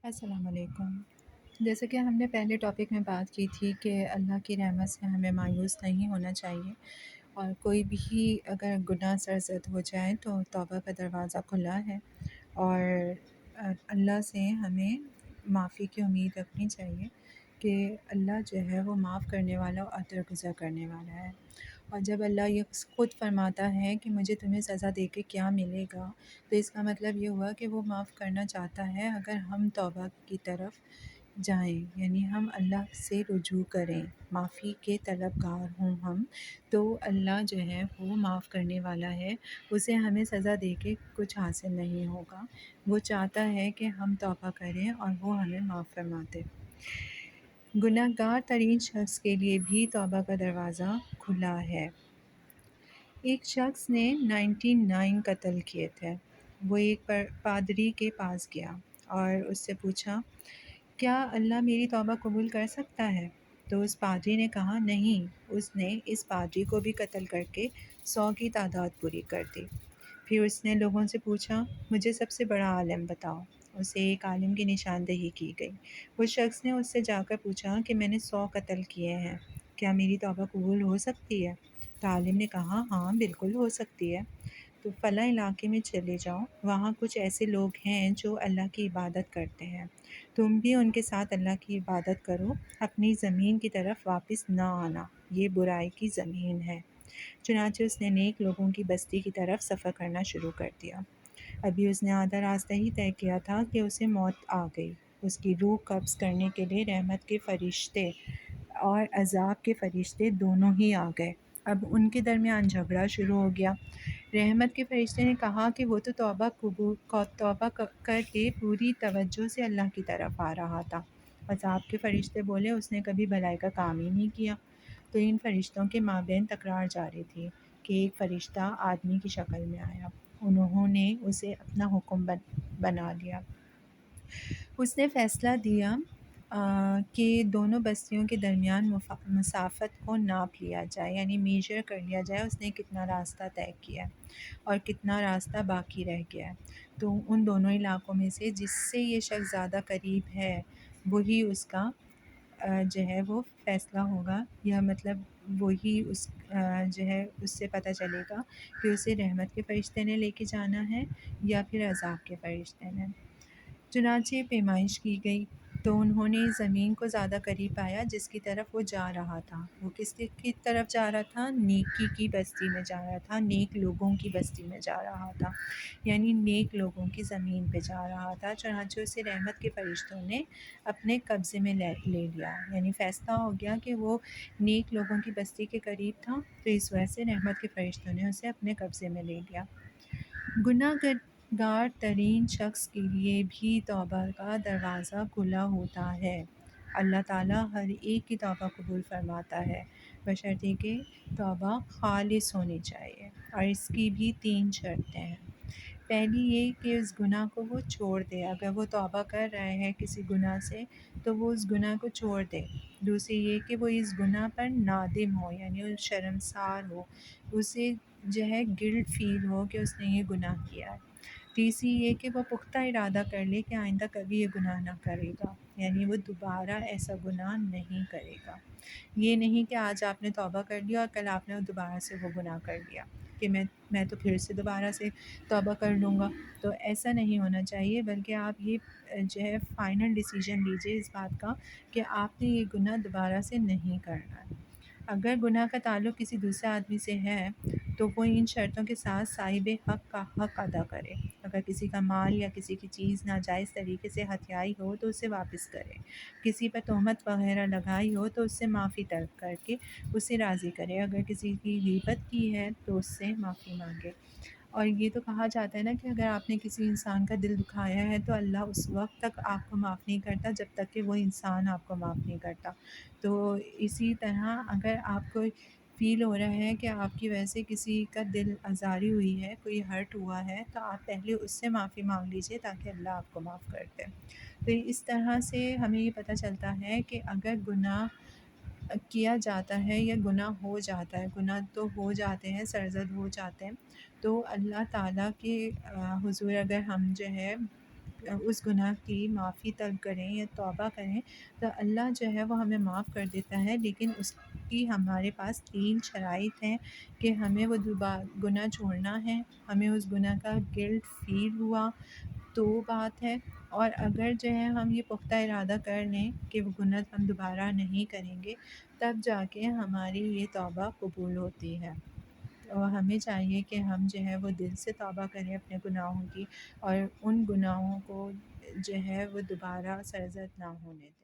السلام علیکم۔ جیسے کہ ہم نے پہلے ٹاپک میں بات کی تھی کہ اللہ کی رحمت سے ہمیں مایوس نہیں ہونا چاہیے، اور کوئی بھی اگر گناہ سرزد ہو جائے تو توبہ کا دروازہ کھلا ہے، اور اللہ سے ہمیں معافی کی امید رکھنی چاہیے کہ اللہ جو ہے وہ معاف کرنے والا اور درگزر کرنے والا ہے۔ اور جب اللہ یہ خود فرماتا ہے کہ مجھے تمہیں سزا دے کے کیا ملے گا، تو اس کا مطلب یہ ہوا کہ وہ معاف کرنا چاہتا ہے اگر ہم توبہ کی طرف جائیں، یعنی ہم اللہ سے رجوع کریں، معافی کے طلبگار ہوں ہم، تو اللہ جو ہے وہ معاف کرنے والا ہے، اسے ہمیں سزا دے کے کچھ حاصل نہیں ہوگا۔ وہ چاہتا ہے کہ ہم توبہ کریں اور وہ ہمیں معاف فرماتے۔ گناہ گار ترین شخص کے لیے بھی توبہ کا دروازہ کھلا ہے۔ ایک شخص نے 99 قتل کیے تھے۔ وہ ایک پادری کے پاس گیا اور اس سے پوچھا، کیا اللہ میری توبہ قبول کر سکتا ہے؟ تو اس پادری نے کہا، نہیں۔ اس نے اس پادری کو بھی قتل کر کے 100 کی تعداد پوری کر دی۔ پھر اس نے لوگوں سے پوچھا، مجھے سب سے بڑا عالم بتاؤ۔ اسے ایک عالم کی نشاندہی کی گئی۔ اس شخص نے اس سے جا کر پوچھا کہ میں نے 100 قتل کیے ہیں، کیا میری توبہ قبول ہو سکتی ہے؟ تو عالم نے کہا، ہاں بالکل ہو سکتی ہے۔ تو فلاں علاقے میں چلے جاؤ، وہاں کچھ ایسے لوگ ہیں جو اللہ کی عبادت کرتے ہیں، تم بھی ان کے ساتھ اللہ کی عبادت کرو، اپنی زمین کی طرف واپس نہ آنا، یہ برائی کی زمین ہے۔ چنانچہ اس نے نیک لوگوں کی بستی کی طرف سفر کرنا شروع کر دیا۔ ابھی اس نے آدھا راستہ ہی طے کیا تھا کہ اسے موت آ گئی۔ اس کی روح قبض کرنے کے لیے رحمت کے فرشتے اور عذاب کے فرشتے دونوں ہی آ گئے۔ اب ان کے درمیان جھگڑا شروع ہو گیا۔ رحمت کے فرشتے نے کہا کہ وہ تو توبہ کر کے پوری توجہ سے اللہ کی طرف آ رہا تھا۔ عذاب کے فرشتے بولے، اس نے کبھی بھلائی کا کام ہی نہیں کیا۔ تو ان فرشتوں کے مابین تکرار جاری تھی کہ ایک فرشتہ آدمی کی شکل میں آیا۔ انہوں نے اسے اپنا حکم بنا لیا۔ اس نے فیصلہ دیا کہ دونوں بستیوں کے درمیان مسافت کو ناپ لیا جائے، یعنی میجر کر لیا جائے، اس نے کتنا راستہ طے کیا اور کتنا راستہ باقی رہ گیا۔ تو ان دونوں علاقوں میں سے جس سے یہ شخص زیادہ قریب ہے وہی اس کا جو ہے وہ فیصلہ ہوگا، یا مطلب وہی اس جو ہے اس سے پتہ چلے گا کہ اسے رحمت کے فرشتے نے لے کے جانا ہے یا پھر عذاب کے فرشتے نے۔ چنانچہ پیمائش کی گئی تو انہوں نے زمین کو زیادہ قریب پایا جس کی طرف وہ جا رہا تھا۔ وہ کس کی طرف جا رہا تھا؟ نیکی کی بستی میں جا رہا تھا، نیک لوگوں کی بستی میں جا رہا تھا، یعنی نیک لوگوں کی زمین پہ جا رہا تھا۔ چنانچہ اسے رحمت کے فرشتوں نے اپنے قبضے میں لے لیا، یعنی فیصلہ ہو گیا کہ وہ نیک لوگوں کی بستی کے قریب تھا، تو اس وجہ سے رحمت کے فرشتوں نے اسے اپنے قبضے میں لے لیا۔ گناہ گار ترین شخص کے لیے بھی توبہ کا دروازہ کھلا ہوتا ہے۔ اللہ تعالیٰ ہر ایک کی توبہ قبول فرماتا ہے، بشرطیکہ کہ توبہ خالص ہونی چاہیے، اور اس کی بھی 3 شرطیں ہیں۔ پہلی یہ کہ اس گناہ کو وہ چھوڑ دے، اگر وہ توبہ کر رہے ہیں کسی گناہ سے تو وہ اس گناہ کو چھوڑ دے۔ دوسری یہ کہ وہ اس گناہ پر نادم ہو، یعنی وہ شرمسار ہو، اسے جو ہے گلٹ فیل ہو کہ اس نے یہ گناہ کیا ہے۔ تیسری یہ کہ وہ پختہ ارادہ کر لے کہ آئندہ کبھی یہ گناہ نہ کرے گا، یعنی وہ دوبارہ ایسا گناہ نہیں کرے گا۔ یہ نہیں کہ آج آپ نے توبہ کر لیا اور کل آپ نے دوبارہ سے وہ گناہ کر لیا کہ میں تو پھر سے دوبارہ سے توبہ کر لوں گا، تو ایسا نہیں ہونا چاہیے، بلکہ آپ یہ جو ہے فائنل ڈیسیجن لیجئے اس بات کا کہ آپ نے یہ گناہ دوبارہ سے نہیں کرنا ہے۔ اگر گناہ کا تعلق کسی دوسرے آدمی سے ہے تو وہ ان شرطوں کے ساتھ صاحب حق کا حق ادا کرے۔ اگر کسی کا مال یا کسی کی چیز ناجائز طریقے سے ہتھیائی ہو تو اسے واپس کرے، کسی پر تہمت وغیرہ لگائی ہو تو اس سے معافی طلب کر کے اسے راضی کرے، اگر کسی کی غیبت کی ہے تو اس سے معافی مانگے۔ اور یہ تو کہا جاتا ہے نا کہ اگر آپ نے کسی انسان کا دل دکھایا ہے تو اللہ اس وقت تک آپ کو معاف نہیں کرتا جب تک کہ وہ انسان آپ کو معاف نہیں کرتا۔ تو اسی طرح اگر آپ کو فیل ہو رہا ہے کہ آپ کی وجہ سے کسی کا دل آزاری ہوئی ہے، کوئی ہرٹ ہوا ہے، تو آپ پہلے اس سے معافی مانگ لیجئے تاکہ اللہ آپ کو معاف کر دے۔ تو اس طرح سے ہمیں یہ پتہ چلتا ہے کہ اگر گناہ کیا جاتا ہے یا گناہ ہو جاتا ہے، گناہ تو ہو جاتے ہیں، سرزد ہو جاتے ہیں، تو اللہ تعالیٰ کے حضور اگر ہم جو ہے اس گناہ کی معافی طلب کریں یا توبہ کریں تو اللہ جو ہے وہ ہمیں معاف کر دیتا ہے، لیکن اس کی ہمارے پاس 3 شرائط ہیں کہ ہمیں وہ گناہ چھوڑنا ہے، ہمیں اس گناہ کا گلٹ فیل ہوا تو بات ہے، اور اگر جو ہے ہم یہ پختہ ارادہ کر لیں کہ وہ گناہ ہم دوبارہ نہیں کریں گے، تب جا کے ہماری یہ توبہ قبول ہوتی ہے۔ اور ہمیں چاہیے کہ ہم جو ہے وہ دل سے توبہ کریں اپنے گناہوں کی، اور ان گناہوں کو جو ہے وہ دوبارہ سرزد نہ ہونے دیں۔